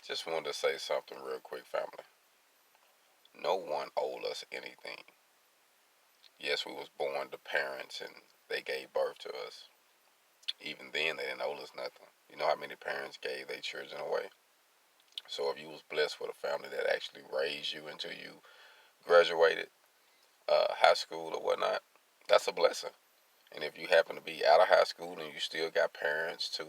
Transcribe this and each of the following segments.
Just wanted to say something real quick, family. No one owed us anything. Yes, we was born to parents and they gave birth to us. Even then, they didn't owe us nothing. You know how many parents gave their children away? So if you was blessed with a family that actually raised you until you graduated high school or whatnot, that's a blessing. And if you happen to be out of high school and you still got parents to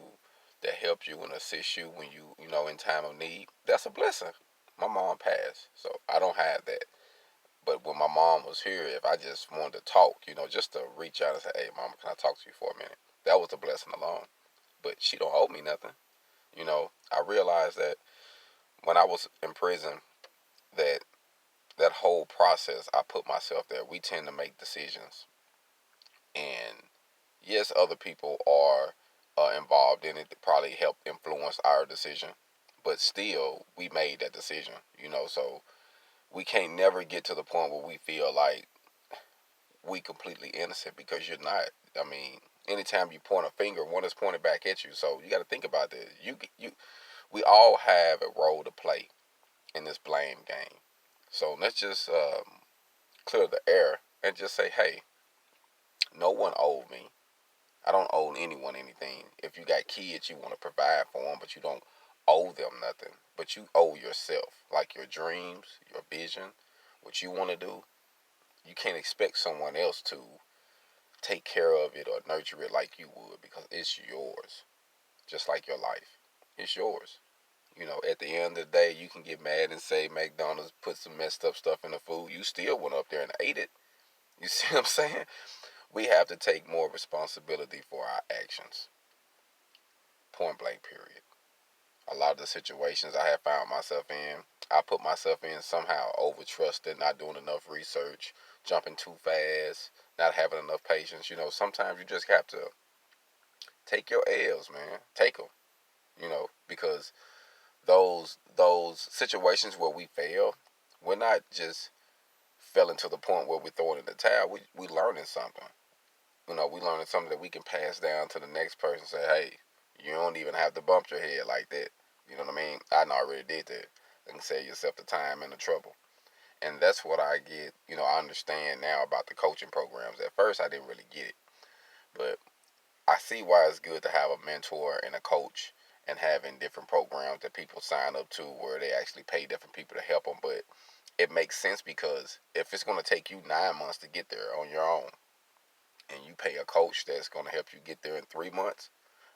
that help you and assist you when you in time of need, that's a blessing. My mom passed, so I don't have that. But when my mom was here, if I just wanted to talk, just to reach out and say, "Hey, mama, can I talk to you for a minute?" That was a blessing alone. But she don't owe me nothing. I realized that when I was in prison, that that whole process, I put myself there. We tend to make decisions, and yes, other people are involved in it that probably help influence our decision. But still, we made that decision. So we can't never get to the point where we feel like we completely innocent because you're not. I mean, anytime you point a finger, one is pointed back at you. So you got to think about this. We all have a role to play in this blame game. So let's just clear the air and just say, hey, no one owed me. I don't owe anyone anything. If you got kids, you want to provide for them, but you don't owe them nothing. But you owe yourself, like your dreams, your vision, what you want to do. You can't expect someone else to take care of it or nurture it like you would because it's yours. Just like your life, it's yours. At the end of the day, you can get mad and say McDonald's put some messed up stuff in the food. You still went up there and ate it. You see what I'm saying? We have to take more responsibility for our actions. Point blank, period. A lot of the situations I have found myself in, I put myself in somehow over trusted, not doing enough research, jumping too fast, not having enough patience. Sometimes you just have to take your L's, man. Take them, because those situations where we fail, we're not just failing to the point where we're throwing in the towel. We learning something. We learning something that we can pass down to the next person. Say, hey, you don't even have to bump your head like that. You know what I mean? I already did that. You can save yourself the time and the trouble. And that's what I get. I understand now about the coaching programs. At first, I didn't really get it, but I see why it's good to have a mentor and a coach and having different programs that people sign up to where they actually pay different people to help them. But it makes sense because if it's going to take you 9 months to get there on your own and you pay a coach that's going to help you get there in 3 months,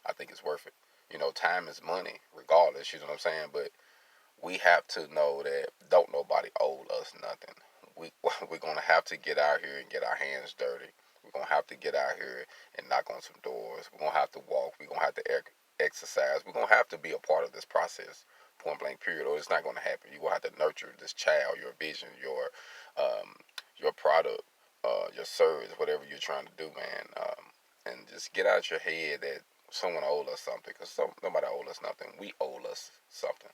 I think it's worth it. Time is money regardless, you know what I'm saying? But we have to know that don't nobody owe us nothing. We're going to have to get out here and get our hands dirty. We're going to have to get out here and knock on some doors. We're going to have to walk. We're going to have to exercise. We're going to have to be a part of this process, point blank, period, or it's not going to happen. You're going to have to nurture this child, your vision, your product, your service, whatever you're trying to do, man. And just get out your head that someone owed us something because nobody owed us nothing. We owe us something.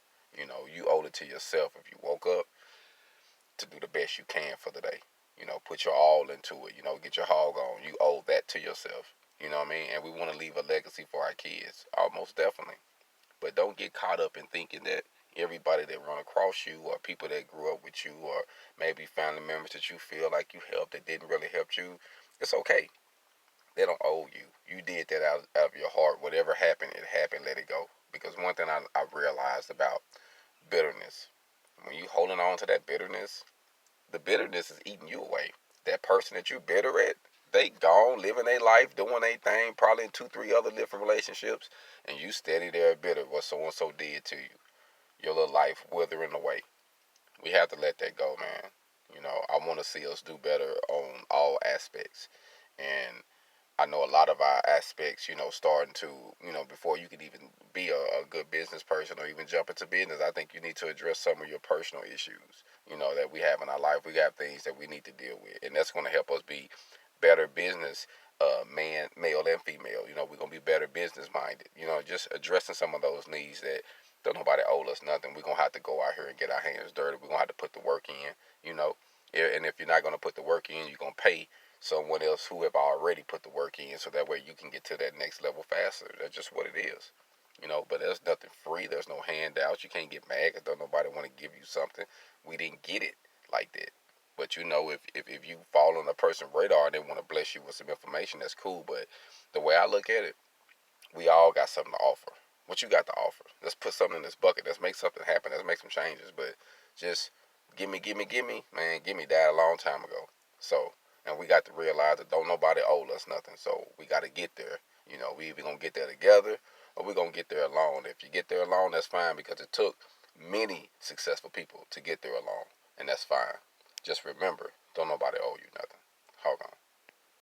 You owe it to yourself if you woke up to do the best you can for the day. Put your all into it. Get your hog on. You owe that to yourself. You know what I mean? And we want to leave a legacy for our kids. Almost definitely. But don't get caught up in thinking that everybody that run across you or people that grew up with you or maybe family members that you feel like you helped that didn't really help you, it's okay. They don't owe you. You did that out of your heart. Whatever happened, it happened. Let it go. Because one thing I realized about bitterness, when you holding on to that bitterness, the bitterness is eating you away. That person that you bitter at, they gone living their life, doing their thing, probably in two, three other different relationships, and you steady there bitter what so and so did to you. Your little life withering away. We have to let that go, man. I want to see us do better on all aspects, and I know a lot of our aspects, starting to, before you could even be a good business person or even jump into business, I think you need to address some of your personal issues, that we have in our life. We got things that we need to deal with, and that's going to help us be better business, man, male and female. We're going to be better business minded, just addressing some of those needs that don't nobody owe us nothing. We're going to have to go out here and get our hands dirty. We're going to have to put the work in, you know. And if you're not going to put the work in, you're going to pay someone else who have already put the work in so that way you can get to that next level faster. That's just what it is. But there's nothing free. There's no handouts. You can't get mad because don't nobody want to give you something. We didn't get it like that. But if you fall on a person's radar and they want to bless you with some information, that's cool. But the way I look at it, we all got something to offer. What you got to offer? Let's put something in this bucket. Let's make something happen. Let's make some changes. But just gimme, man, gimme died a long time ago. So, and we got to realize that don't nobody owe us nothing. So we got to get there. We either gonna get there together or we gonna get there alone. If you get there alone, that's fine because it took many successful people to get there alone, and that's fine. Just remember, don't nobody owe you nothing. Hold on.